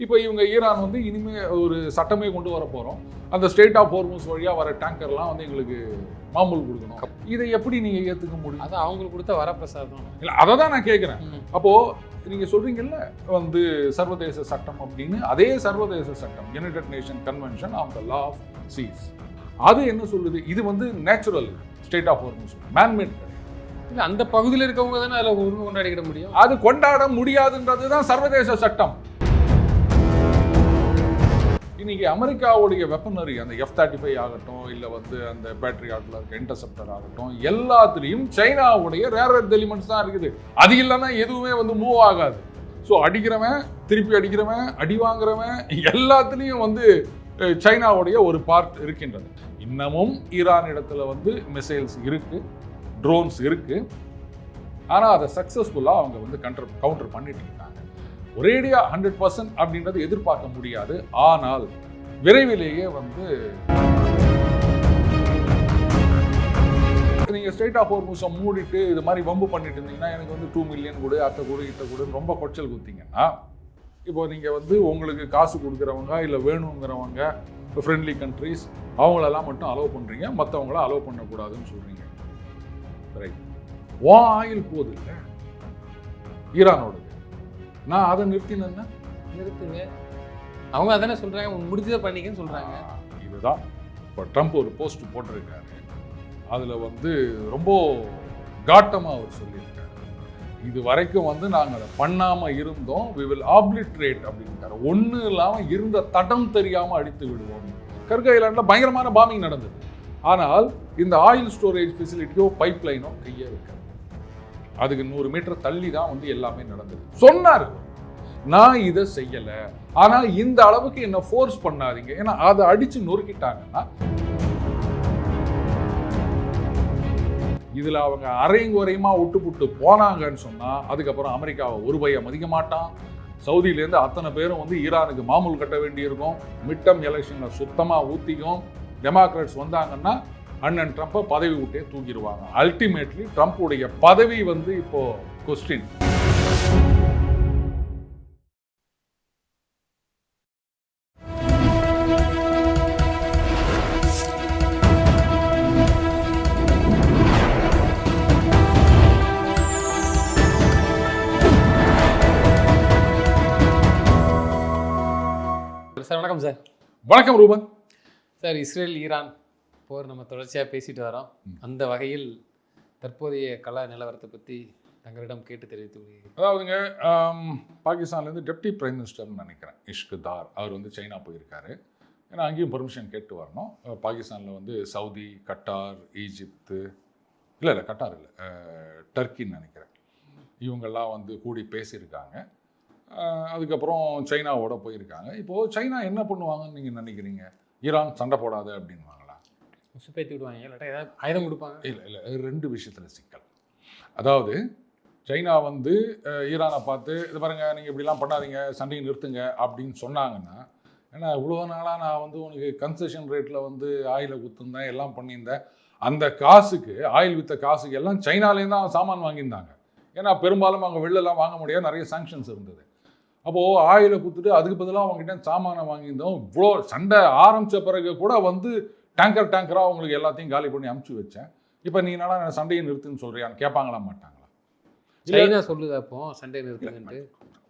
இப்போ இவங்க ஈரான் வந்து இனிமேல் ஒரு சட்டமே கொண்டு வர போகிறோம், அந்த ஸ்டேட் ஆஃப் ஹோர்முஸ் வழியாக வர டேங்கர்லாம் வந்து எங்களுக்கு மாமூல் கொடுக்கணும். இதை எப்படி நீங்கள் ஏற்றுக்க முடியும்? அது அவங்களுக்கு கொடுத்த வரப்பிரசாதம் இல்லை, அதை தான் நான் கேட்குறேன். அப்போது நீங்கள் சொல்கிறீங்கல்ல வந்து சர்வதேச சட்டம் அப்படின்னு, அதே சர்வதேச சட்டம் United Nation Convention of the Law of Seas அது என்ன சொல்லுது? இது வந்து natural state of Hormuz, manmade. இல்லை, அந்த பகுதியில் இருக்கவங்க தானே அதில் உரிமை கொண்டாடிக்கிட முடியும். அது கொண்டாட முடியாதுன்றது தான் சர்வதேச சட்டம். இன்னைக்கு அமெரிக்காவுடைய வெப்பனரி, அந்த F-35 ஆகட்டும், இல்லை வந்து அந்த பேட்ரியாட்டில் இருக்க இன்டர்செப்டர் ஆகட்டும், எல்லாத்துலேயும் சைனாவுடைய ரேர் எர்த் எலிமெண்ட்ஸ் தான் இருக்குது. அது இல்லைன்னா எதுவுமே வந்து மூவ் ஆகாது. ஸோ அடிக்கிறவன், திருப்பி அடிக்கிறவன், அடி வாங்குறவன், எல்லாத்துலேயும் வந்து சைனாவுடைய ஒரு பார்ட் இருக்கின்றது. இன்னமும் ஈரான் இடத்துல வந்து மிசைல்ஸ் இருக்கு, ட்ரோன்ஸ் இருக்கு. ஆனால் அதை சக்ஸஸ்ஃபுல்லாக அவங்க வந்து கவுண்டர் பண்ணிட்டு இருக்காங்க. ஒரேடியா 100% அப்படின்றது எதிர்பார்க்க முடியாது. ஆனால் விரைவிலேயே வந்து நீங்க ஸ்டேட் ஆஃப் ஹோர்முஸை மூடிட்டு இது மாதிரி வம்பு பண்ணிட்டு இருந்தீங்கன்னா, எனக்கு வந்து 2 மில்லியன் கொடு, அத்தை கொடு, இட்ட கொடுன்னு ரொம்ப கொச்சல் குத்திங்கன்னா, இப்போ நீங்கள் வந்து உங்களுக்கு காசு கொடுக்குறவங்க இல்லை வேணுங்கிறவங்க ஃப்ரெண்ட்லி கண்ட்ரிஸ் அவங்களெல்லாம் மட்டும் அலோவ் பண்ணுறீங்க, மற்றவங்கள அலோவ் பண்ணக்கூடாதுன்னு சொல்கிறீங்க. ரைட், ஆயில் போகுது இல்லை ஈரானோடது, நான் அதை நிறுத்தினேன்னா நிறுத்துங்க. அவங்க அதானே சொல்கிறாங்க, முடிஞ்சதை பண்ணிக்கன்னு சொல்கிறாங்க. இதுதான் இப்போ ட்ரம்ப் ஒரு போஸ்ட் போட்டிருக்காரு. அதில் வந்து ரொம்ப காட்டமாக அவர் சொல்லியிருக்காரு, இது வரைக்கும் வந்து நாங்கள் அதை பண்ணாமல் இருந்தோம், வி வில் ஆப்லிட்ரேட் அப்படின்றாரு. ஒன்றும் இல்லாமல் இருந்த தடம் தெரியாமல் அடித்து விடுவோம். கர்க ஐலாண்டில் பயங்கரமான பாம்பிங் நடந்தது. ஆனால் இந்த ஆயில் ஸ்டோரேஜ் ஃபெசிலிட்டியோ பைப் லைனோ கையே இருக்காது. அதுக்கு 100 மீட்டர் தள்ளி தான் வந்து எல்லாமே நடந்தது. சொன்னார், நான் இதை செய்யலை, ஆனால் இந்த அளவுக்கு என்ன ஃபோர்ஸ் பண்ணாதீங்க, ஏன்னா அதை அடித்து நொறுக்கிட்டாங்கன்னா இதில் அவங்க அரையும் குறையுமா விட்டு போனாங்கன்னு சொன்னால், அதுக்கப்புறம் அமெரிக்காவை ஒரு பையம் மதிக்க மாட்டான். சவுதியிலேருந்து அத்தனை பேரும் வந்து ஈரானுக்கு மாமூல் கட்ட வேண்டியிருக்கும். மிட்டம் எலெக்ஷனில் சுத்தமாக ஊற்றிக்கும். டெமோக்ராட்ஸ் வந்தாங்கன்னா அண்ணன் ட்ரம்ப்பை பதவி விட்டே தூக்கிடுவாங்க. அல்டிமேட்லி ட்ரம்ப்புடைய பதவி வந்து இப்போ கொஸ்டின். சார் வணக்கம். சார் வணக்கம் ரூபன். சார், இஸ்ரேல் ஈரான் போர் நம்ம தொடர்ச்சியாக பேசிட்டு வரோம். அந்த வகையில் தற்போதைய கல நிலவரத்தை பற்றி தங்களிடம் கேட்டு தெரிவித்து. அதாவதுங்க, பாகிஸ்தான்லேருந்து டெப்டி பிரைம் மினிஸ்டர்னு நினைக்கிறேன் இஷ்குதார், அவர் வந்து சைனா போயிருக்காரு. ஏன்னா அங்கேயும் பெர்மிஷன் கேட்டு வரணும். பாகிஸ்தானில் வந்து சவுதி, கட்டார், ஈஜிப்து, இல்லை கட்டார் இல்லை, டர்க்கின்னு நினைக்கிறேன், இவங்கெல்லாம் வந்து கூடி பேசியிருக்காங்க. அதுக்கப்புறம் சைனாவோட போயிருக்காங்க. இப்போது சைனா என்ன பண்ணுவாங்கன்னு நீங்கள் நினைக்கிறீங்க? ஈரான் சண்டை போடாது அப்படின்வாங்களா? சுப்பேற்றி விடுவாங்க, இல்லாட்டா ஏதாவது ஆயுதம் கொடுப்பாங்க? இல்லை, 2 விஷயத்தில் சிக்கல். அதாவது சைனா வந்து ஈரானை பார்த்து, இது பாருங்கள், நீங்கள் இப்படிலாம் பண்ணாதீங்க, சண்டையை நிறுத்துங்க அப்படின்னு சொன்னாங்கன்னா, ஏன்னா இவ்வளோ நாளாக நான் வந்து உனக்கு கன்செஷன் ரேட்டில் வந்து ஆயிலை குத்துருந்தேன், எல்லாம் பண்ணியிருந்தேன், அந்த காசுக்கு, ஆயில் விற்ற காசுக்கு எல்லாம் சைனாலேருந்து தான் சாமான் வாங்கியிருந்தாங்க. ஏன்னா பெரும்பாலும் அவங்க வெளிலலாம் வாங்க முடியாது, நிறைய சாங்ஷன்ஸ் இருந்தது. அப்போது ஆயிலை குத்துட்டு அதுக்கு பதிலாக அவங்ககிட்ட சாமானை வாங்கியிருந்தோம். இவ்வளோ சண்டை ஆரம்பித்த பிறகு கூட வந்து டேங்கராக அவங்களுக்கு எல்லாத்தையும் காலி பண்ணி அமுச்சு வச்சேன். இப்போ நீ என்னடா சண்டையை நிறுத்துன்னு சொல்கிறியான்னு கேட்பாங்களா மாட்டாங்களா? சைனா சொல்லுது அப்போ சண்டை நிறுத்துங்கன்ட்டு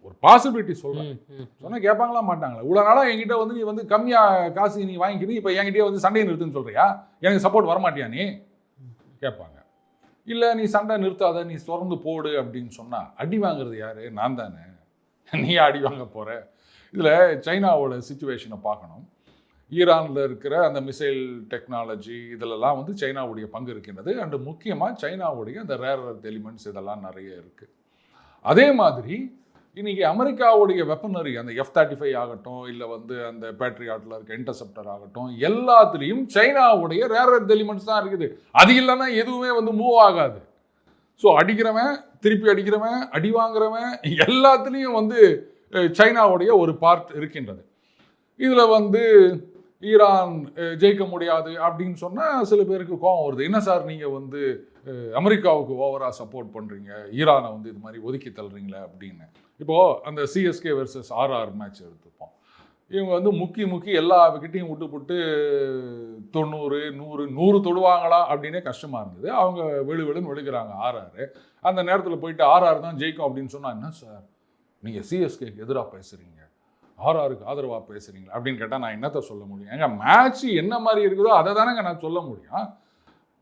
ஒரு பாசிபிலிட்டி சொல்கிறேன். சொன்னால் கேட்பாங்களா மாட்டாங்களா? இவ்வளோ நாளாக என்கிட்ட வந்து நீ வந்து கம்மியாக காசு நீ வாங்கிக்கிட்டு இப்போ என்கிட்டயே வந்து சண்டையை நிறுத்துன்னு சொல்கிறியா, எனக்கு சப்போர்ட் வரமாட்டியா நீ கேட்பாங்க. இல்லை நீ சண்டை நிறுத்தாத, நீ தொடர்ந்து போடு அப்படின்னு சொன்னால் அடி வாங்குறது யார்? நான் தானே. நீ அடி வாங்க போகிற. இதில் சைனாவோட சிச்சுவேஷனை பார்க்கணும். ஈரானில் இருக்கிற அந்த மிசைல் டெக்னாலஜி இதிலெல்லாம் வந்து சைனாவுடைய பங்கு இருக்கின்றது. அண்டு முக்கியமாக சைனாவுடைய அந்த ரேர் எர்த் எலிமெண்ட்ஸ் இதெல்லாம் நிறைய இருக்குது. அதே மாதிரி இன்றைக்கி அமெரிக்காவுடைய வெப்பனரி, அந்த F-35 ஆகட்டும், இல்லை வந்து அந்த பேட்ரியாட்டில் இருக்க இன்டர்செப்டர் ஆகட்டும், எல்லாத்துலேயும் சைனாவுடைய ரேர் எர்த் எலிமெண்ட்ஸ் தான் இருக்குது. அது இல்லைன்னா எதுவுமே வந்து மூவ் ஆகாது. ஸோ அடிக்கிறவன், திருப்பி அடிக்கிறவன், அடி வாங்குறவன், எல்லாத்துலேயும் வந்து சைனாவுடைய ஒரு பார்ட் இருக்கின்றது. இதில் வந்து ஈரான் ஜெயிக்க முடியாது அப்படின்னு சொன்னால் சில பேருக்கு கோபம் வருது. என்ன சார் நீங்கள் வந்து அமெரிக்காவுக்கு ஓவராக சப்போர்ட் பண்ணுறீங்க, ஈரானை வந்து இது மாதிரி ஒதுக்கி தள்ளுறீங்களே அப்படின்னு. இப்போது அந்த சிஎஸ்கே வெர்சஸ் ஆர்ஆர் மேட்ச் எடுத்துப்போம். இவங்க வந்து முக்கி எல்லா விக்கெட்டையும் விட்டு 90 100 தொடுவாங்களா அப்படின்னே கஷ்டமாக இருந்தது. அவங்க வெளுன்னு வெளுக்கிறாங்க ஆர்ஆர். அந்த நேரத்தில் போயிட்டு ஆர்ஆர் தான் ஜெயிக்கும் அப்படின்னு சொன்னால், என்ன சார் நீங்கள் சிஎஸ்கேக்கு எதிராக பேசுகிறீங்க, ஆர்ஆருக்கு ஆதரவாக பேசுகிறீங்க அப்படின்னு கேட்டால் நான் என்னத்தை சொல்ல முடியும்? ஏங்க மேட்ச் என்ன மாதிரி இருக்குதோ அதை தானேங்க நான் சொல்ல முடியும்.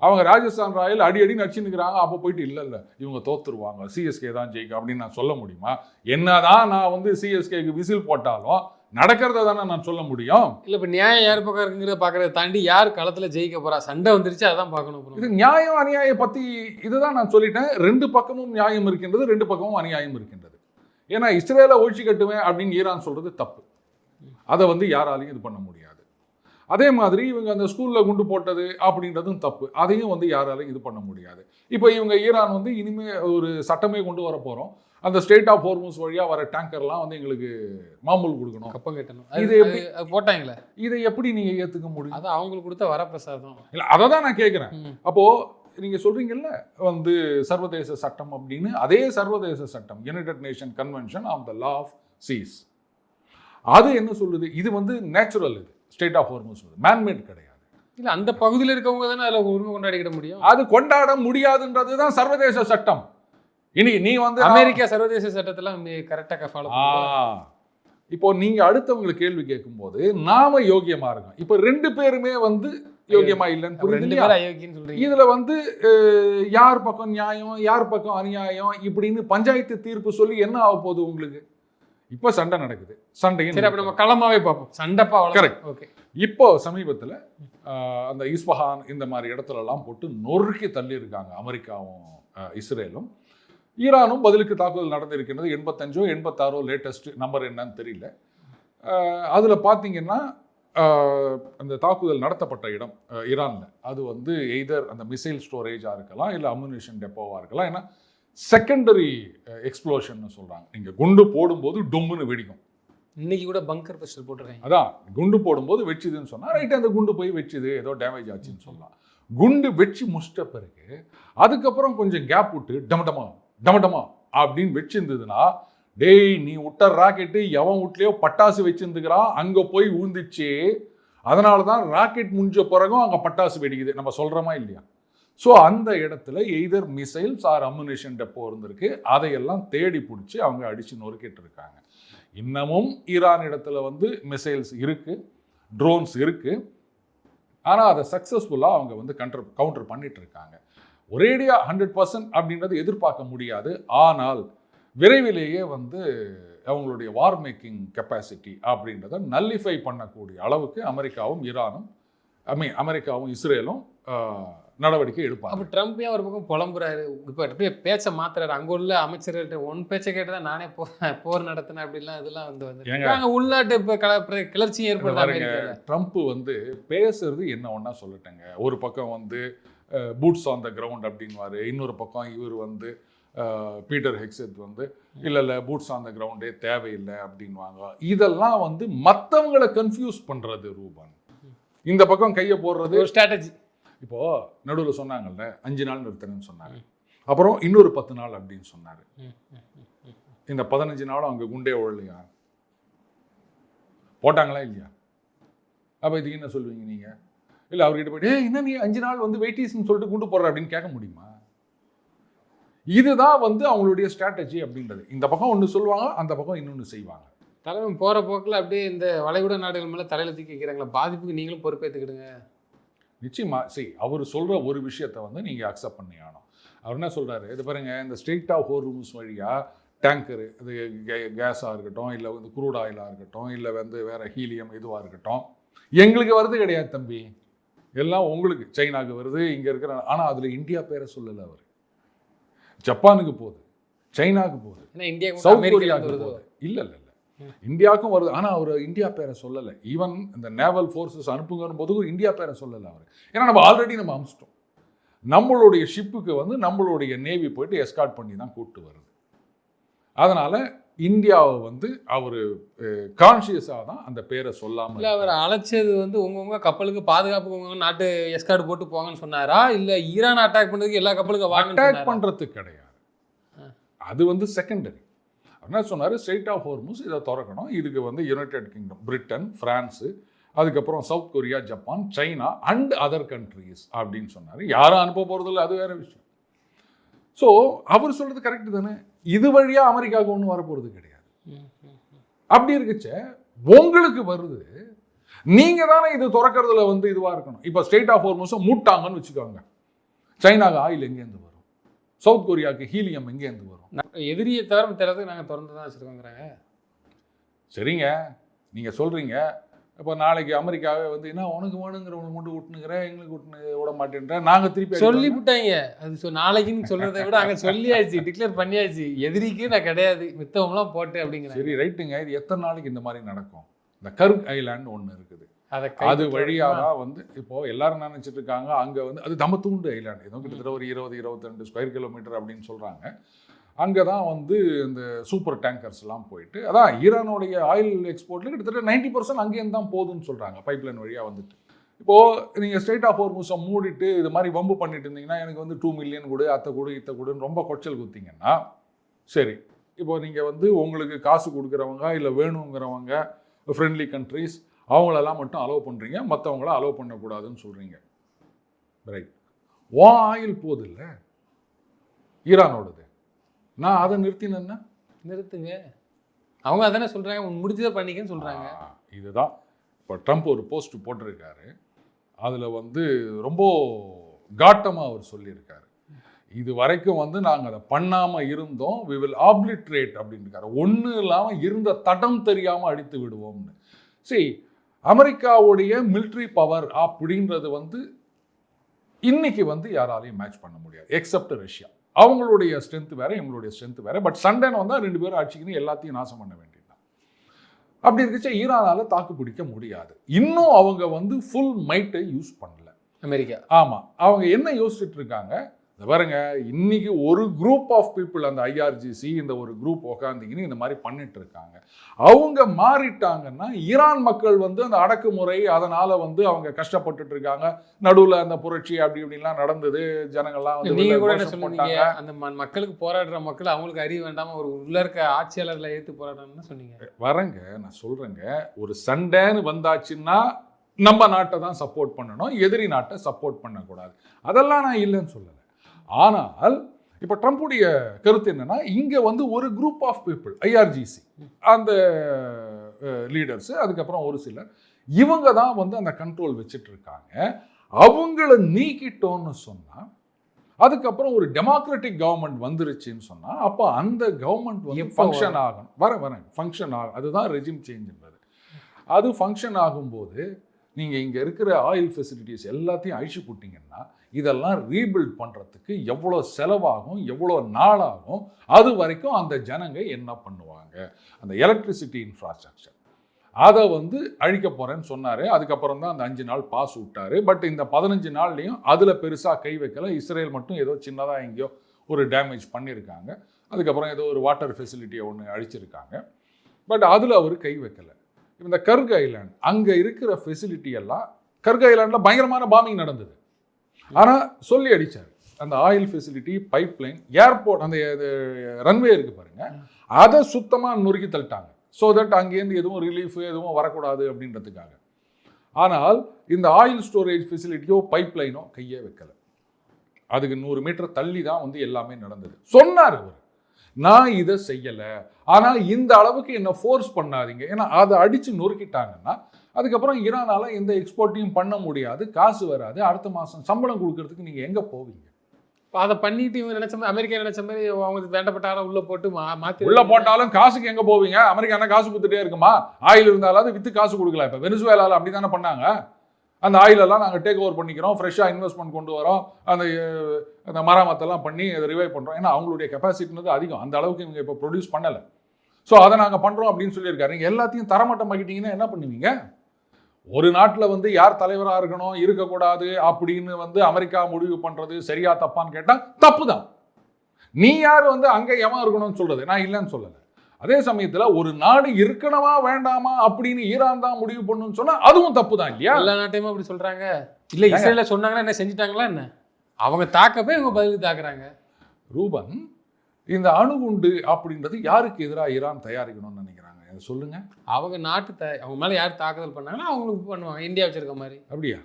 அவங்க ராஜஸ்தான் ராயல் அடி நடிச்சுன்னுக்கிறாங்க. அப்போ போயிட்டு இல்லை இவங்க தோத்துருவாங்க, சிஎஸ்கே தான் ஜெயிக்கும் அப்படின்னு நான் சொல்ல முடியுமா? என்னதான் நான் வந்து சிஎஸ்கேக்கு விசில் போட்டாலும் நடக்கிறத தானே நான் சொல்ல முடியும். இல்லை இப்போ நியாயம் யார் பக்கம் இருக்குங்கிறத பார்க்கறத தாண்டி யார் களத்தில் ஜெயிக்க போகிறா, சண்டை வந்துருச்சு அதான் பார்க்கணும். இது நியாயம் அநியாயம் பற்றி இதுதான் நான் சொல்லிட்டேன். 2 பக்கமும் நியாயம் இருக்கின்றது, 2 பக்கமும் அநியாயம் இருக்கின்றது. ஏன்னா இஸ்ரேலை ஒழிச்சு கட்டுவேன் அப்படின்னு ஈரான் சொல்கிறது தப்பு. அதை வந்து யாராலையும் இது பண்ண முடியாது. அதே மாதிரி இவங்க அந்த ஸ்கூலில் குண்டு போட்டது அப்படின்றதும் தப்பு. அதையும் வந்து யாராலையும் இது பண்ண முடியாது. இப்போ இவங்க ஈரான் வந்து இனிமேல் ஒரு சட்டமே கொண்டு வர போகிறோம், அந்த ஸ்ட்ரெய்ட் ஆஃப் ஹோர்முஸ் வழியாக வர டேங்கர்லாம் வந்து எங்களுக்கு மாமூல் கொடுக்கணும், கப்பம் கட்டணும். இது எப்படி போட்டாங்களே, இதை எப்படி நீங்கள் ஏற்றுக்க முடியும்? அது அவங்களுக்கு கொடுத்த வரப்பிரசாதம். இல்லை, அதை தான் நான் கேட்குறேன். அப்போது நீங்கள் சொல்கிறீங்கல்ல வந்து சர்வதேச சட்டம் அப்படின்னு, அதே சர்வதேச சட்டம் United Nation Convention on the Law of Seas, அது என்ன சொல்லுது? இது வந்து நேச்சுரல், இது ஸ்டேட் ஆஃப் ஹோர்முஸ் மேன்மேட் கிடையாது. இல்லை, அந்த பகுதியில் இருக்கவங்க தானே அதில் உரிமை கொண்டாடிக்கிட முடியும். அது கொண்டாட முடியாதுன்றது தான் சர்வதேச சட்டம். இனி நீ வந்து அமெரிக்கா சர்வதேச சட்டத்தெல்லாம் கரெக்டாக ஃபாலோ இப்போ நீங்க அடுத்தவங்களை கேள்வி கேட்கும்போது நாம யோகியமா இருக்கோம். இப்போ 2 பேருமே வந்து யோகியமா இல்லைன்னு புரியுது. இதுல வந்து யார் பக்கம் நியாயம் யார் பக்கம் அநியாயம் இப்படின்னு பஞ்சாயத்து தீர்ப்பு சொல்லி என்ன ஆக போகுது உங்களுக்கு? இப்போ சண்டை நடக்குது, சண்டையும் சரி, அப்ப நம்ம களமாவே பார்ப்போம். சண்டைப்பா கரெக்ட். ஓகே, இப்போ சமீபத்தில் அந்த இஸ்பஹான் இந்த மாதிரி இடத்துலலாம் போட்டு நொறுக்கி தள்ளி இருக்காங்க அமெரிக்காவும் இஸ்ரேலும். ஈரானும் பதிலுக்கு தாக்குதல் நடந்திருக்கிறது. 85 86 லேட்டஸ்ட் நம்பர் என்னன்னு தெரியல. அதில் பார்த்தீங்கன்னா அந்த தாக்குதல் நடத்தப்பட்ட இடம் ஈரானில், அது வந்து எய்தர் அந்த மிசைல் ஸ்டோரேஜாக இருக்கலாம், இல்லை அம்யூனிஷன் டெப்போவாக இருக்கலாம். ஏன்னா செகண்டரி எக்ஸ்ப்ளோஷன் சொல்கிறாங்க. நீங்கள் குண்டு போடும்போது டொம்முன்னு வெடிக்கும். இன்னைக்கு கூட பங்கர் பஸ்டர் போட்டிருக்காங்க. அதான் குண்டு போடும்போது வெச்சுதுன்னு சொன்னால் ரைட்டு, அந்த குண்டு போய் வெச்சுது, ஏதோ டேமேஜ் ஆச்சுன்னு சொல்லலாம். குண்டு வெச்சு முடிச்சிட்ட பிறகு அதுக்கப்புறம் கொஞ்சம் கேப் விட்டு டமடமா அப்படின்னு வச்சிருந்ததுன்னா, டேய் நீ விட்ட ராக்கெட்டு எவன் வீட்லையோ பட்டாசு வச்சிருந்துக்கிறான், அங்கே போய் ஊந்துச்சு, அதனால தான் ராக்கெட் முடிஞ்ச பிறகும் அங்கே பட்டாசு வெடிக்குது, நம்ம சொல்கிறோமா இல்லையா? ஸோ அந்த இடத்துல either missiles or ammunition depot இருந்திருக்கு. அதையெல்லாம் தேடி பிடிச்சி அவங்க அடித்து நொறுக்கிட்டு இருக்காங்க. இன்னமும் ஈரான் இடத்துல வந்து மிசைல்ஸ் இருக்குது, ட்ரோன்ஸ் இருக்குது. ஆனால் அதை சக்ஸஸ்ஃபுல்லாக அவங்க வந்து கவுண்டர் பண்ணிட்டு இருக்காங்க. ஒரேடியாக 100% அப்படின்றது எதிர்பார்க்க முடியாது. ஆனால் விரைவிலேயே வந்து அவங்களுடைய வார் மேக்கிங் கெப்பாசிட்டி அப்படின்றத நல்லிஃபை பண்ணக்கூடிய அளவுக்கு அமெரிக்காவும் ஈரானும் அமெரிக்காவும் இஸ்ரேலும் நடவடிக்கை எடுப்பாங்க. அப்போ ட்ரம்ப்பே ஒரு பக்கம் புலம்புறாரு, இப்போ பேச்சை மாத்துறாரு. அங்கே உள்ள அமைச்சர்கள்ட்ட ஒன் பேச்சை கேட்டு தான் நானே போர் நடத்தினேன் அப்படிலாம் இதெல்லாம் வந்து உள்நாட்டு இப்போ கிளர்ச்சியும் ஏற்படுறாங்க. ட்ரம்ப் வந்து பேசுறது என்ன ஒன்றா சொல்லட்டேங்க. ஒரு பக்கம் வந்து பூட்ஸ் ஆன் த கிரவுண்ட் அப்படின்வாரு, இன்னொரு பக்கம் இவர் வந்து பீட்டர் ஹெக்ஸெத் வந்து இல்லை பூட்ஸ் ஆன் த கிரவுண்டே தேவையில்லை அப்படின்வாங்க. இதெல்லாம் வந்து மற்றவங்களை கன்ஃபியூஸ் பண்ணுறது ரூபன். இந்த பக்கம் கையை போடுறது ஒரு ஸ்ட்ராட்டஜி. இப்போது நடுவில் சொன்னாங்கல்ல 5 நாள் நிறுத்தணும்னு சொன்னாங்க, அப்புறம் இன்னொரு 10 நாள் அப்படின்னு சொன்னார். இந்த 15 நாளும் அங்கே குண்டே ஓடலையா, போட்டாங்களா இல்லையா? அப்போ இதுக்கு என்ன சொல்லுவீங்க நீங்கள்? இல்லை அவர்கிட்ட போய்ட்டு என்ன நீ 5 நாள் வந்து வெயிட்டிஸ்ன்னு சொல்லிட்டு குண்டு போடுற அப்படின்னு கேட்க முடியுமா? இதுதான் வந்து அவங்களுடைய ஸ்ட்ராட்டஜி அப்படின்றது. இந்த பக்கம் ஒன்று சொல்லுவாங்க, அந்த பக்கம் இன்னொன்று செய்வாங்க. தலைமை போகிற போக்கில் அப்படியே இந்த வளைகுடா நாடுகள் மேலே தலையில் தூக்கி வைக்கிறாங்களா, பாதிப்புக்கு நீங்களும் பொறுப்பேற்றுக்கிடுங்க. நிச்சயமா. சரி, அவர் சொல்கிற ஒரு விஷயத்தை வந்து நீங்கள் அக்செப்ட் பண்ணி ஆகணும். அவர் என்ன சொல்கிறாரு, இது பாருங்கள், இந்த ஸ்ட்ரெய்ட் ஆஃப் ஹோர்முஸ் வழியாக டேங்கரு, இது கேஸாக இருக்கட்டும், இல்லை வந்து குரூட் ஆயிலாக இருக்கட்டும், இல்லை வந்து வேறு ஹீலியம் இதுவாக இருக்கட்டும், எங்களுக்கு வருது கிடையாது தம்பி, எல்லாம் உங்களுக்கு சைனாவுக்கு வருது, இங்கே இருக்கிற. ஆனால் அதில் இந்தியா பேரை சொல்லலை அவர். ஜப்பானுக்கு போகுது, சைனாவுக்கு போகுது, சவுத் கொரியாவுக்கு போகுது. இல்லை இந்தியாவுக்கும் வருது. ஆனால் அவர் இந்தியா பேரை சொல்லலை. ஈவன் இந்த நேவல் ஃபோர்ஸஸ் அனுப்புங்கிற போது இந்தியா பேரை சொல்லலை அவர். ஏன்னா நம்ம ஆல்ரெடி நம்ம அனுப்பிச்சிட்டோம். நம்மளுடைய ஷிப்புக்கு வந்து நம்மளுடைய நேவி போயிட்டு எஸ்கார்ட் பண்ணி தான் கூப்பிட்டு வருது. அதனால் இந்தியாவை வந்து அவர் கான்ஷியஸாக தான் அந்த பேரை சொல்லாமல். இல்லை அவர் அழைச்சது வந்து உங்கவுங்க கப்பலுக்கு பாதுகாப்பு உங்க நாட்டு எஸ்கார்ட் போட்டு போங்கன்னு சொன்னாரா, இல்லை ஈரான் அட்டாக் பண்ணுறதுக்கு எல்லா கப்பலுக்கும் அட்டாக் பண்ணுறதுக்கு கிடையாது, அது வந்து செகண்டரி. என்ன சொன்னார், ஸ்ட்ரெய்ட் ஆஃப் ஹோர்முஸ் இதை திறக்கணும், இதுக்கு வந்து யுனைடெட் கிங்டம், பிரிட்டன், பிரான்ஸு, அதுக்கப்புறம் south Korea, Japan, China and other countries அப்படின்னு சொன்னார். யாரும் அனுப்ப போகிறதில்ல, அது வேற விஷயம். ஸோ அவர் சொல்கிறது கரெக்டு தானே, இது வழியாக அமெரிக்காவுக்கு ஒன்றும் வரப்போகிறது கிடையாது. அப்படி இருக்குச்ச உங்களுக்கு வருது, நீங்கள் தானே இது திறக்கிறதுல வந்து இதுவாக இருக்கணும். இப்போ ஸ்ட்ரெய்ட் ஆஃப் ஹோர்முஸை மூட்டாங்கன்னு வச்சுக்கோங்க, சைனாவுக்கு ஆயில் எங்கேருந்து வரும், சவுத் கொரியாவுக்கு ஹீலியம் எங்கேருந்து வரும்? எதிரியை தவிர தெரியாதுக்கு நாங்கள் திறந்து தான் வச்சுருக்கோங்கிறாங்க. சரிங்க, நீங்கள் சொல்கிறீங்க, இப்போ நாளைக்கு அமெரிக்காவே வந்து என்ன உனக்கு வேணுங்கிறவங்களுக்கு மட்டும் விட்டுனுங்கிற, எங்களுக்கு விட்டுனு விட மாட்டேன்ற, நாங்கள் திருப்பி சொல்லிவிட்டாங்க. அது நாளைக்குன்னு சொல்கிறத விட அங்கே சொல்லியாச்சு, டிக்ளேர் பண்ணியாச்சு, எதிரிக்கு நான் கிடையாது, மித்தவங்களாம் போட்டு அப்படிங்கிற. சரி ரைட்டுங்க, இது எத்தனை நாளைக்கு இந்த மாதிரி நடக்கும்? இந்த கர்க் ஐலாண்ட் ஒன்று இருக்குது, அது வழியாக தான் வந்து இப்போது எல்லாரும் நினச்சிட்டு இருக்காங்க அங்கே வந்து அது தமத்துண்டு ஐலாண்டு, ஏதோ கிட்டத்தட்ட ஒரு 20-22 ஸ்கொயர் கிலோமீட்டர் அப்படின்னு சொல்கிறாங்க. அங்கே தான் வந்து இந்த சூப்பர் டேங்கர்ஸ்லாம் போயிட்டு, அதான் ஈரானுடைய ஆயில் எக்ஸ்போர்ட்டில் கிட்டத்தட்ட 90% அங்கேருந்து தான் போகுதுன்னு சொல்கிறாங்க, பைப்லைன் வழியாக வந்துட்டு. இப்போது நீங்கள் ஸ்ட்ரெய்ட் ஆஃப் ஹோர்முஸை மூடிட்டு இது மாதிரி வம்பு பண்ணிட்டு இருந்தீங்கன்னா, எனக்கு வந்து 2 மில்லியன் கொடு, அத்தை கொடு, இத்தை கொடுன்னு ரொம்ப கொச்சல் குத்திங்கன்னா சரி. இப்போது நீங்கள் வந்து உங்களுக்கு காசு கொடுக்குறவங்க இல்லை வேணுங்கிறவங்க ஃப்ரெண்ட்லி கண்ட்ரீஸ் அவங்களெல்லாம் மட்டும் அலோவ் பண்ணுறீங்க, மற்றவங்கள அலோவ் பண்ணக்கூடாதுன்னு சொல்கிறீங்க. ரைட், ஆயில் போகுது இல்லை ஈரானோடது, நான் அதை நிறுத்தினேன்னா நிறுத்துங்க, அவங்க அதானே சொல்கிறாங்க, முடிஞ்சதை பண்ணிக்கன்னு சொல்கிறாங்க. இதுதான் இப்போ ட்ரம்ப் ஒரு போஸ்ட் போட்டிருக்காரு, அதில் வந்து ரொம்ப காட்டமாக அவர் சொல்லியிருக்காரு, இது வரைக்கும் வந்து நாங்கள் அதை பண்ணாமல் இருந்தோம், வி வில் ஆப்லிட்ரேட் அப்படின்னு இருக்காரு, ஒன்றும் இல்லாமல் இருந்த தடம் தெரியாமல் அடித்து விடுவோம்னு. சரி, அமெரிக்காவுடைய மிலிட்ரி பவர் அப்படின்றது வந்து இன்னைக்கு வந்து யாராலையும் மேட்ச் பண்ண முடியாது எக்ஸப்ட் ரஷ்யா. அவங்களுடைய ஸ்ட்ரென்த் வேற, எங்களுடைய ஸ்ட்ரென்த் வேற. பட் சண்டைன்னு வந்தால் 2 பேரும் அடிச்சுக்கின்னு எல்லாத்தையும் நாசம் பண்ண வேண்டியதுதான். அப்படி இருந்துச்சு ஈரானால தாக்கு பிடிக்க முடியாது. இன்னும் அவங்க வந்து ஃபுல் மைட்டை யூஸ் பண்ணல அமெரிக்கா. ஆமாம், அவங்க என்ன யோசிச்சுட்டு இருக்காங்க பாருங்க, இன்னைக்கு ஒரு குரூப் ஆஃப் பீப்புள், அந்த ஐஆர்ஜிசி இந்த ஒரு குரூப் உக்காந்திங்கன்னு இந்த மாதிரி பண்ணிட்டு இருக்காங்க. அவங்க மாறிட்டாங்கன்னா ஈரான் மக்கள் வந்து அந்த அடக்குமுறை அதனால வந்து அவங்க கஷ்டப்பட்டுட்டு இருக்காங்க. நடுவில் அந்த புரட்சி அப்படி இப்படின்லாம் நடந்தது, ஜனங்கள்லாம் வந்து நீங்க கூட என்ன சொல்லுவீங்க, அந்த மக்களுக்கு போராடுற மக்கள் அவங்களுக்கு அறிய வேண்டாம ஒரு உள்ள இருக்க ஆட்சியாளர்களை ஏற்று போராடணும்னு சொன்னீங்க. வரங்க, நான் சொல்றேங்க, ஒரு சண்டைன்னு வந்தாச்சுன்னா நம்ம நாட்டை தான் சப்போர்ட் பண்ணணும், எதிரி நாட்டை சப்போர்ட் பண்ணக்கூடாது. அதெல்லாம் நான் இல்லைன்னு சொல்லலை. ஆனால் இப்போ ட்ரம்புடைய கருத்து என்னன்னா, இங்கே வந்து ஒரு குரூப் ஆஃப் பீப்புள், ஐஆர்ஜிசி அந்த லீடர்ஸ், அதுக்கப்புறம் ஒரு சிலர், இவங்க தான் வந்து அந்த கண்ட்ரோல் வச்சுட்டு இருக்காங்க. அவங்கள நீக்கிட்டோன்னு சொன்னால், அதுக்கப்புறம் ஒரு டெமோக்ராட்டிக் கவர்மெண்ட் வந்துருச்சுன்னு சொன்னால், அப்போ அந்த கவர்மெண்ட் வந்து ஃபங்க்ஷன் ஆகணும். வரேன் ஃபங்க்ஷன் ஆகும், அதுதான் ரெஜிம் சேஞ்சுன்றது. அது ஃபங்க்ஷன் ஆகும்போது நீங்கள் இங்கே இருக்கிற ஆயில் ஃபெசிலிட்டிஸ் எல்லாத்தையும் அழிச்சு போட்டிங்கன்னா இதெல்லாம் ரீபில்ட் பண்ணுறதுக்கு எவ்வளோ செலவாகும், எவ்வளோ நாளாகும், அது வரைக்கும் அந்த ஜனங்க என்ன பண்ணுவாங்க? அந்த எலக்ட்ரிசிட்டி இன்ஃப்ராஸ்ட்ரக்சர் அதை வந்து அழிக்க போகிறேன்னு சொன்னார். அதுக்கப்புறம் தான் அந்த 5 நாள் பாஸ் விட்டார். பட் இந்த 15 நாள்லையும் அதில் பெருசாக கை வைக்கல. இஸ்ரேல் மட்டும் ஏதோ சின்னதாக எங்கேயோ ஒரு டேமேஜ் பண்ணியிருக்காங்க. அதுக்கப்புறம் ஏதோ ஒரு வாட்டர் ஃபெசிலிட்டியை ஒன்று அழிச்சிருக்காங்க. பட் அதில் அவர் கை வைக்கலை. இந்த கர்க் ஐலாண்ட், அங்கே இருக்கிற ஃபெசிலிட்டி எல்லாம், கர்க் ஐலாண்டில் பயங்கரமான பாம்பிங் நடந்தது. ஆனால் சொல்லி அடித்தார், அந்த ஆயில் ஃபெசிலிட்டி, பைப்லைன், ஏர்போர்ட், அந்த ரன்வே இருக்குது பாருங்கள், அதை சுத்தமாக நொறுக்கி தள்ளிட்டாங்க. ஸோ தட் அங்கேருந்து எதுவும் ரிலீஃப் எதுவும் வரக்கூடாது அப்படின்றதுக்காக. ஆனால் இந்த ஆயில் ஸ்டோரேஜ் ஃபெசிலிட்டியோ பைப்லைனோ கையே வைக்கலை. அதுக்கு 100 மீட்டர் தள்ளி தான் வந்து எல்லாமே நடந்தது. சொன்னார் அவர், நான் இதை செய்யலை, ஆனால் இந்த அளவுக்கு என்னை ஃபோர்ஸ் பண்ணாதீங்க. ஏன்னா அதை அடித்து நொறுக்கிட்டாங்கன்னா அதுக்கப்புறம் ஈரானால் எந்த எக்ஸ்போர்ட்டையும் பண்ண முடியாது, காசு வராது, அடுத்த மாதம் சம்பளம் கொடுக்கறதுக்கு நீங்கள் எங்கே போவீங்க? அதை பண்ணிட்டு இவங்க நினைச்ச மாதிரி, அமெரிக்கா நினைச்ச மாதிரி அவங்களுக்கு வேண்டப்பட்ட ஆளை உள்ளே போட்டு மாற்றி உள்ளே போட்டாலும் காசுக்கு எங்கே போவீங்க? அமெரிக்கா என்ன காசு கொடுத்துட்டே இருக்குமா? ஆயில் இருந்தாலும் விற்று காசு கொடுக்கல. இப்போ வெனிசுவேலாவில் அப்படி தானே பண்ணாங்க. அந்த ஆயிலெல்லாம் நாங்கள் டேக் ஓவர் பண்ணிக்கிறோம், ஃப்ரெஷ்ஷாக இன்வெஸ்ட்மெண்ட் கொண்டு வரோம், அந்த மராமத்தெல்லாம் பண்ணி அதை ரிவைவ் பண்ணுறோம். ஏன்னா அவங்களுடைய கெப்பாசிட்டினது அதிகம், அந்த அளவுக்கு இவங்க இப்போ ப்ரொடியூஸ் பண்ணலை. ஸோ அதை நாங்கள் பண்ணுறோம் அப்படின்னு சொல்லியிருக்காரு. நீங்கள் எல்லாத்தையும் தரமட்டமாக்கிட்டீங்கன்னா என்ன பண்ணுவீங்க? ஒரு நாட்டில் வந்து யார் தலைவராக இருக்கணும், இருக்கக்கூடாது அப்படின்னு வந்து அமெரிக்கா முடிவு பண்ணுறது சரியா தப்பான்னு கேட்டால் தப்பு தான். நீ யார் வந்து அங்கே எவன் இருக்கணும்னு சொல்கிறது? நான் இல்லைன்னு சொல்லலை. அதே சமயத்தில் ஒரு நாடு இருக்கணுமா வேண்டாமா அப்படின்னு ஈரான் தான் முடிவு பண்ணணும்னு சொன்னால் அதுவும் தப்பு தான் இல்லையா? எல்லா நாட்டையுமே அப்படி சொல்கிறாங்க. இல்லை இஸ்ரேலில் சொன்னாங்கன்னா என்ன செஞ்சுட்டாங்களா என்ன? அவங்க தாக்கப்பே இவங்க பதிலுக்கு தாக்குறாங்க. ரூபன், இந்த அணுகுண்டு அப்படின்றது யாருக்கு எதிராக ஈரான் தயாரிக்கணும்னு நினைக்கிறாங்க, அதை சொல்லுங்க. அவங்க நாட்டு அவங்க மேலே யார் தாக்குதல் பண்ணாங்கன்னா அவங்களுக்கு பண்ணுவாங்க, இந்தியா வச்சிருக்க மாதிரி. அப்படியா?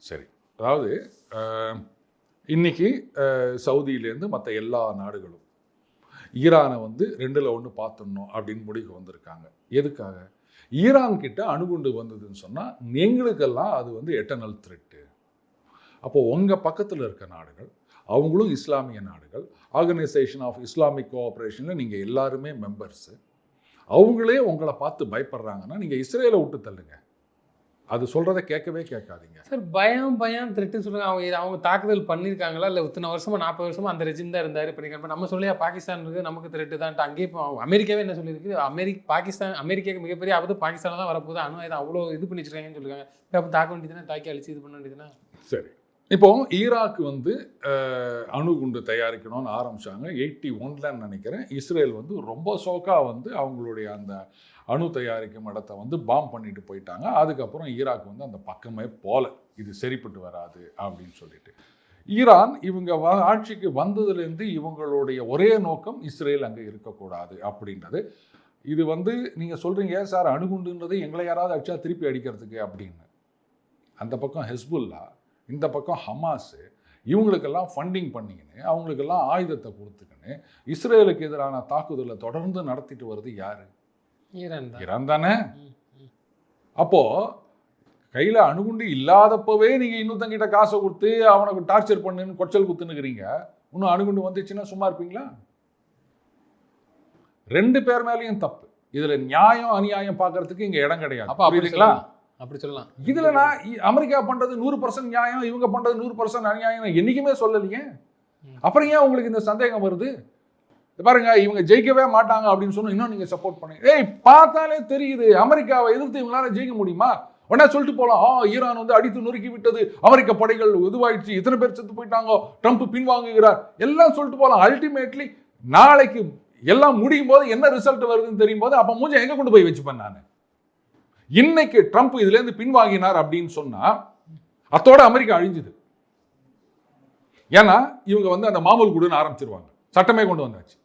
சரி. அதாவது இன்னைக்கு சவுதியிலேருந்து மற்ற எல்லா நாடுகளும் ஈரானை வந்து 2ல் 1 பார்த்துடணும் அப்படின்னு முடிவுக்கு வந்திருக்காங்க. எதுக்காக? ஈரான் கிட்ட அணுகுண்டு வந்ததுன்னு சொன்னால் எங்களுக்கெல்லாம் அது வந்து எட்டர்னல் த்ரெட்டு. அப்போது உங்கள் பக்கத்தில் இருக்க நாடுகள், அவங்களும் இஸ்லாமிய நாடுகள், ஆர்கனைசேஷன் ஆஃப் இஸ்லாமிக் கோஆப்ரேஷனில் நீங்கள் எல்லாருமே மெம்பர்ஸு, அவங்களே உங்களை பார்த்து பயப்படுறாங்கன்னா நீங்கள் இஸ்ரேலை விட்டு தள்ளுங்க. அது சொல்கிறத கேட்கவே கேட்காதீங்க சார். பயம் த்ரெட்டுன்னு சொல்லுங்கள். அவங்க தாக்குதல் பண்ணியிருக்காங்களா இல்லை இத்தனை வருஷமாக 40 வருஷமாக அந்த ரெஜிம் தான் இருந்தார் பண்ணியிருக்காங்க. நம்ம சொல்லியா பாகிஸ்தான் இருக்குது நமக்கு த்ரெட்டு தான். அங்கேயே இப்போ அமெரிக்காவே என்ன சொல்லியிருக்கு, அமெரிக்காவுக்கு மிகப்பெரிய ஆபத்து பாகிஸ்தானில் தான் வரப்போகுது, அணு ஆயுதம் அவ்வளோ இது பண்ணி வச்சிருக்காங்கன்னு சொல்லியிருக்காங்க. அப்போ தாக்க வேண்டியதுன்னா தாக்கி அழிச்சு இது பண்ண வேண்டியதுன்னா. சரி, இப்போ ஈராக் வந்து அணுகுண்டு தயாரிக்கணும்னு ஆரம்பித்தாங்க 81ல் நினைக்கிறேன். இஸ்ரேல் வந்து ரொம்ப சோக்காக வந்து அவங்களுடைய அந்த அணு தயாரிக்கும் இடத்த வந்து பாம் பண்ணிட்டு போயிட்டாங்க. அதுக்கப்புறம் ஈராக் வந்து அந்த பக்கமே போல, இது சரிப்பட்டு வராது அப்படின்னு சொல்லிட்டு. ஈரான் இவங்க ஆட்சிக்கு வந்ததுலேருந்து இவங்களுடைய ஒரே நோக்கம் இஸ்ரேல் அங்கே இருக்கக்கூடாது அப்படின்றது. இது வந்து நீங்கள் சொல்கிறீங்க சார் அணுகுண்டுன்றது எங்களை யாராவது அடிச்சா திருப்பி அடிக்கிறதுக்கு அப்படின்னு. அந்த பக்கம் ஹெஸ்புல்லா, இந்த பக்கம் ஹமாஸு, இவங்களுக்கெல்லாம் ஃபண்டிங் பண்ணிக்கின்னு அவங்களுக்கெல்லாம் ஆயுதத்தை கொடுத்துக்கின்னு இஸ்ரேலுக்கு எதிரான தாக்குதலை தொடர்ந்து நடத்திட்டு வருது யார்? ஈரான் தானே. அப்போது கையில் அணுகுண்டு இல்லாதப்பவே நீங்கள் இன்னொருத்தங்கிட்ட காசை கொடுத்து அவனுக்கு டார்ச்சர் பண்ணுன்னு கொச்சல் குத்துனுக்கிறீங்க. இன்னும் அணுகுண்டு வந்துச்சுன்னா சும்மா இருப்பீங்களா? 2 பேர் மேலேயும் தப்பு. இதில் நியாயம் அநியாயம் பார்க்கறதுக்கு இங்கே இடம் கிடையாது. புரியுதுங்களா? அப்படி சொல்லலாம். இதில் நான் அமெரிக்கா பண்ணுறது 100% நியாயம், இவங்க பண்ணுறது 100% அநியாயம் என்றைக்குமே சொல்லலையே. அப்புறம் ஏன் உங்களுக்கு இந்த சந்தேகம் வருது? பாருங்க, இவங்க ஜெயிக்கவே மாட்டாங்க அப்படின்னு சொன்னால் இன்னும் நீங்கள் சப்போர்ட் பண்ணுங்க. பார்த்தாலே தெரியுது அமெரிக்காவை எதிர்த்து இவங்களால ஜெயிக்க முடியுமா? உடனே சொல்லிட்டு போகலாம், ஈரான் வந்து அடித்து நொறுக்கி விட்டது, அமெரிக்க படைகள் இதுவாயிடுச்சு, இத்தனை பேர் செத்து போயிட்டாங்க, ட்ரம்ப் பின்வாங்குகிறார், எல்லாம் சொல்லிட்டு போகலாம். அல்டிமேட்லி நாளைக்கு எல்லாம் முடியும் போது என்ன ரிசல்ட் வருதுன்னு தெரியும் போது அப்போ மூஞ்ச எங்கே கொண்டு போய் வச்சுப்பேன் நான்? இன்னைக்கு ட்ரம்ப் இதுலேருந்து பின்வாங்கினார் அப்படின்னு சொன்னால் அத்தோட அமெரிக்கா அழிஞ்சுது. ஏன்னா இவங்க வந்து அந்த மாமூல் குடுன்னு ஆரம்பிச்சிருவாங்க, சட்டமே கொண்டு வந்தாச்சு.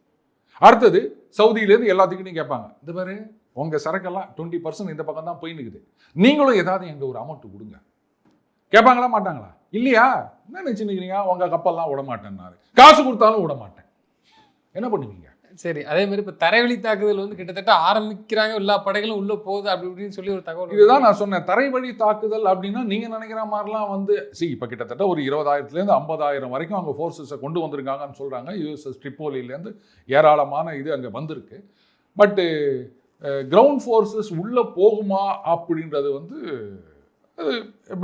அடுத்தது சவுதியிலேருந்து எல்லாத்துக்கிட்டையும் கேட்பாங்க, இந்த மாதிரி உங்கள் சரக்கெல்லாம் 20% இந்த பக்கம் தான் போய் நிற்குது, நீங்களும் ஏதாவது எங்கள் ஒரு அமௌண்ட் கொடுங்க. கேட்பாங்களா மாட்டாங்களா? இல்லையா? என்ன நினச்சிருக்கிறீங்க, உங்கள் கப்பல்லாம் விட மாட்டேன்னாரு, காசு கொடுத்தாலும் விட மாட்டேன், என்ன பண்ணுவீங்க? சரி, அதே மாதிரி இப்போ தரைவழி தாக்குதல் வந்து கிட்டத்தட்ட ஆரம்பிக்கிறாங்க, எல்லா படைகளும் உள்ளே போகுது அப்படி இப்படின்னு சொல்லி ஒரு தகவல். இதுதான் நான் சொன்னேன், தரைவழி தாக்குதல் அப்படின்னா நீங்கள் நினைக்கிற மாதிரிலாம் வந்து இப்போ கிட்டத்தட்ட ஒரு 20,000லேருந்து 50,000 வரைக்கும் அவங்க ஃபோர்ஸஸை கொண்டு வந்திருக்காங்கன்னு சொல்கிறாங்க. யூஎஸ்எஸ் ட்ரிப்போலியிலேருந்து ஏராளமான இது அங்கே வந்திருக்கு. பட்டு கிரவுண்ட் ஃபோர்ஸஸ் உள்ளே போகுமா அப்படின்றது வந்து அது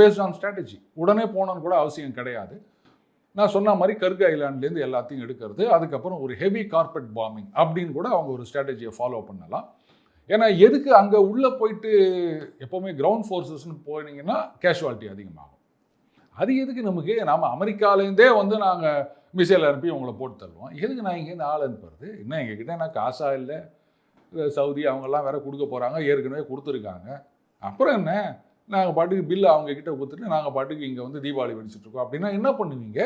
பேஸ்ட் ஆன் ஸ்ட்ராட்டஜி. உடனே போகணுன்னு கூட அவசியம் கிடையாது. நான் சொன்ன மாதிரி கர்க் ஐலாண்ட்லேருந்து எல்லாத்தையும் எடுக்கிறது, அதுக்கப்புறம் ஒரு ஹெவி கார்பெட் பாம்பிங் அப்படின்னு கூட அவங்க ஒரு ஸ்ட்ராட்டஜியை ஃபாலோ பண்ணலாம். ஏன்னா எதுக்கு அங்கே உள்ளே போயிட்டு எப்போவுமே கிரவுண்ட் ஃபோர்ஸஸ்ன்னு போனீங்கன்னா கேஷுவாலிட்டி அதிகமாகும். அது எதுக்கு நமக்கு? நாம் அமெரிக்காலேருந்தே வந்து நாங்கள் மிசைல் அனுப்பி உங்களை போட்டு தருவோம். எதுக்கு நான் இங்கேருந்து ஆள் அனுப்புறது? இன்னும் எங்ககிட்ட என்ன காசா இல்லை, சவுதி அவங்கெல்லாம் வேற கொடுக்க போகிறாங்க, ஏற்கனவே கொடுத்துருக்காங்க. அப்புறம் என்ன, நாங்கள் பாட்டுக்கு பில்லு அவங்கக்கிட்ட கொடுத்துட்டு நாங்கள் பாட்டுக்கு இங்கே வந்து தீபாவளி வெடிச்சிட்ருக்கோம் அப்படின்னா என்ன பண்ணுவீங்க?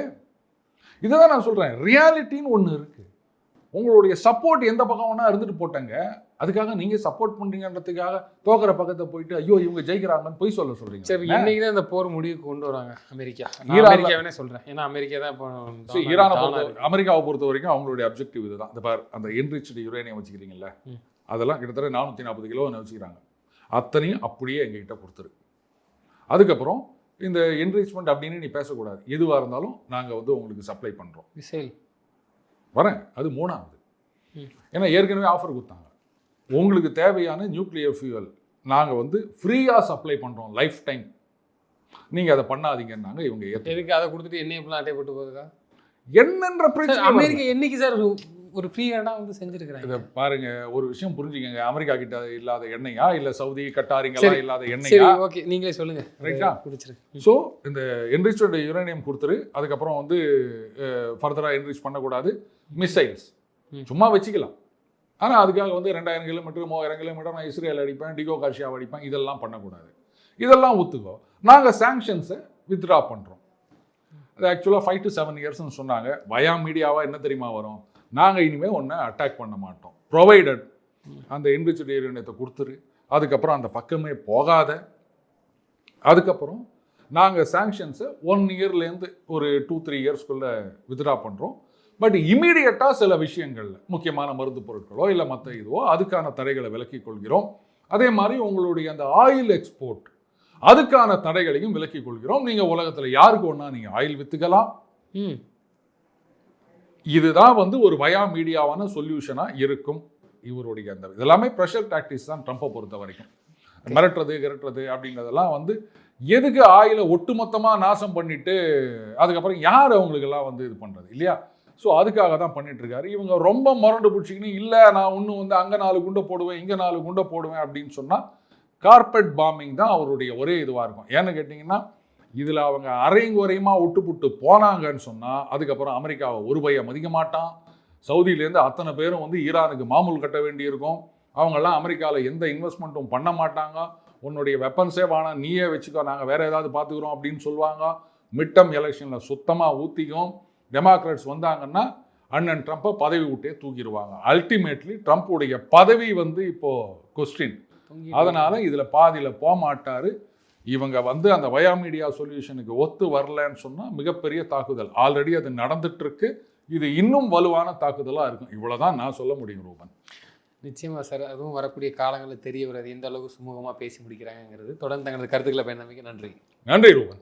இதை தான் நான் சொல்கிறேன், ரியாலிட்டின்னு ஒன்று இருக்குது. உங்களுடைய சப்போர்ட் எந்த பக்கம் வேணால் இருந்துட்டு போட்டாங்க, அதுக்காக நீங்கள் சப்போர்ட் பண்ணுறீங்கன்றதுக்காக தோக்கிற பக்கத்தை போயிட்டு ஐயோ இவங்க ஜெயிக்கிறாங்கன்னு போய் சொல்கிறீங்க. சரி, இன்னைக்கு தான் இந்த போர் முடிவுக்கு கொண்டு வராங்க அமெரிக்கா. ஈரானே சொல்கிறேன், ஏன்னா அமெரிக்கா தான் இப்போ அமெரிக்காவை பொறுத்த வரைக்கும் அவங்களுடைய அப்ஜெக்டிவ் இதுதான். இந்த பார், அந்த என்ரிச்டு யுரேனியம் வச்சுக்கிறீங்கல்ல, அதெல்லாம் கிட்டத்தட்ட 440 கிலோ வச்சுக்கிறாங்க. அத்தனையும் அப்படியே எங்ககிட்ட கொடுத்துரு. அதுக்கப்புறம் இந்த என்ரிச்மெண்ட் அப்படின்னு நீ பேசக்கூடாது, எதுவாக இருந்தாலும் நாங்கள் வந்து உங்களுக்கு சப்ளை பண்ணுறோம். மிசைல் வரேன், அது 3வது. ஏன்னா ஏற்கனவே ஆஃபர் கொடுத்தாங்க, உங்களுக்கு தேவையான நியூக்ளியர் ஃபியூவல் நாங்கள் வந்து ஃப்ரீயாக சப்ளை பண்ணுறோம் லைஃப் டைம், நீங்கள் அதை பண்ணாதீங்கன்னாங்க. இவங்க எதுக்கு அதை கொடுத்துட்டு எண்ணெய் எப்படிலாம் அட்டைப்பட்டு போகுதுக்கா என்னன்ற பிரச்சனை? அமெரிக்கா என்னைக்கு சார் ஒரு ஃப்ரீ ஹேண்டாக வந்து செஞ்சுருக்கிறாங்க. இதை பாருங்க, ஒரு விஷயம் புரிஞ்சுக்கங்க, அமெரிக்கா கிட்ட இல்லாத எண்ணெயா இல்லை சவுதி கட்டாரிங்களா இல்லாத எண்ணெயா? ஓகே, நீங்களே சொல்லுங்க. ரைட்டா, பிடிச்சிருக்கு. ஸோ இந்த என்ரிச்டு யுரேனியம் கொடுத்துரு, அதுக்கப்புறம் வந்து ஃபர்தராக என்ரிச் பண்ணக்கூடாது. மிசைல்ஸ் சும்மா வச்சுக்கலாம், ஆனால் அதுக்காக வந்து 2000 கிலோமீட்டர் 3000 கிலோமீட்டர் நான் இஸ்ரேல் அடிப்பேன், டிகோ கார்ஷியா அடிப்பேன், இதெல்லாம் பண்ணக்கூடாது. இதெல்லாம் ஒத்துக்கோ, நாங்கள் சாங்ஷன்ஸை வித்ட்ரா பண்ணுறோம். அது ஆக்சுவலாக 5 to 7 இயர்ஸ்னு சொன்னாங்க. வயா மீடியாவாக என்ன தெரியுமா வரும், நாங்கள் இனிமேல் ஒன்றை அட்டாக் பண்ண மாட்டோம், ப்ரொவைடட் அந்த என்ரிச்டு யுரேனியத்தை கொடுத்துரு, அதுக்கப்புறம் அந்த பக்கமே போகாத, அதுக்கப்புறம் நாங்கள் சாங்ஷன்ஸை 1 இயர்லேருந்து ஒரு 2-3 இயர்ஸ்க்குள்ளே வித்ட்ரா பண்ணுறோம். பட் இமீடியட்டாக சில விஷயங்களில் முக்கியமான மருந்து பொருட்களோ இல்லை மற்ற இதுவோ அதுக்கான தடைகளை விலக்கிக் கொள்கிறோம். அதே மாதிரி உங்களுடைய அந்த ஆயில் எக்ஸ்போர்ட் அதுக்கான தடைகளையும் விலக்கிக் கொள்கிறோம். நீங்கள் உலகத்தில் யாருக்கு ஒன்றா நீங்கள் ஆயில் விற்றுக்கலாம். இதுதான் வந்து ஒரு வயா மீடியாவான சொல்யூஷனாக இருக்கும். இவருடைய அந்த இதெல்லாமே ப்ரெஷர் டாக்டிக்ஸ் தான் ட்ரம்ப்பை பொறுத்த வரைக்கும். மிரட்டுறது கிரட்டுறது அப்படிங்கிறதெல்லாம் வந்து எதுக்கு ஆயிலை ஒட்டுமொத்தமாக நாசம் பண்ணிட்டு அதுக்கப்புறம் யார் அவங்களுக்கெல்லாம் வந்து இது பண்ணுறது இல்லையா? ஸோ அதுக்காக தான் பண்ணிட்டுருக்காரு. இவங்க ரொம்ப முரண்டு பிடிச்சிக்கின்னு இல்லை நான் இன்னும் வந்து அங்கே 4 குண்டை போடுவேன் இங்கே 4 குண்டை போடுவேன் அப்படின்னு சொன்னால் கார்பெட் பாம்பிங் தான் அவருடைய ஒரே இதுவாக இருக்கும். ஏன்னு கேட்டிங்கன்னா இதில் அவங்க அரையும் குறையுமாக விட்டுப்புட்டு போனாங்கன்னு சொன்னால் அதுக்கப்புறம் அமெரிக்காவை ஒரு பைய மதிக்க மாட்டான். சவுதியிலேருந்து அத்தனை பேரும் வந்து ஈரானுக்கு மாமூல் கட்ட வேண்டியிருக்கும். அவங்கெல்லாம் அமெரிக்காவில் எந்த இன்வெஸ்ட்மெண்ட்டும் பண்ண மாட்டாங்க. உன்னுடைய வெப்பன்ஸே வேணாம் நீயே வச்சுக்கோ, நாங்கள் வேறு ஏதாவது பார்த்துக்குறோம் அப்படின்னு சொல்லுவாங்க. மிட்டம் எலெக்ஷனில் சுத்தமாக ஊற்றிக்கும். டெமோக்ராட்ஸ் வந்தாங்கன்னா அண்ணன் ட்ரம்ப்பை பதவி விட்டே தூக்கிடுவாங்க. அல்டிமேட்லி ட்ரம்ப்புடைய பதவி வந்து இப்போது கொஸ்டின். அதனால் இதில் பாதியில் போக மாட்டார். இவங்க வந்து அந்த வயா மீடியா சொல்யூஷனுக்கு ஒத்து வரலன்னு சொன்னால் மிகப்பெரிய தாக்குதல். ஆல்ரெடி அது நடந்துட்டுருக்கு. இது இன்னும் வலுவான தாக்குதலாக இருக்கும். இவ்வளோதான் நான் சொல்ல முடியும் ரூபன். நிச்சயமாக சார். அதுவும் வரக்கூடிய காலங்களில் தெரிய வராது எந்த அளவுக்கு சுமூகமாக பேசி முடிக்கிறாங்கிறது. தொடர்ந்து தங்களது கருத்துக்களை பயணமிக்க நன்றி. நன்றி ரூபன்.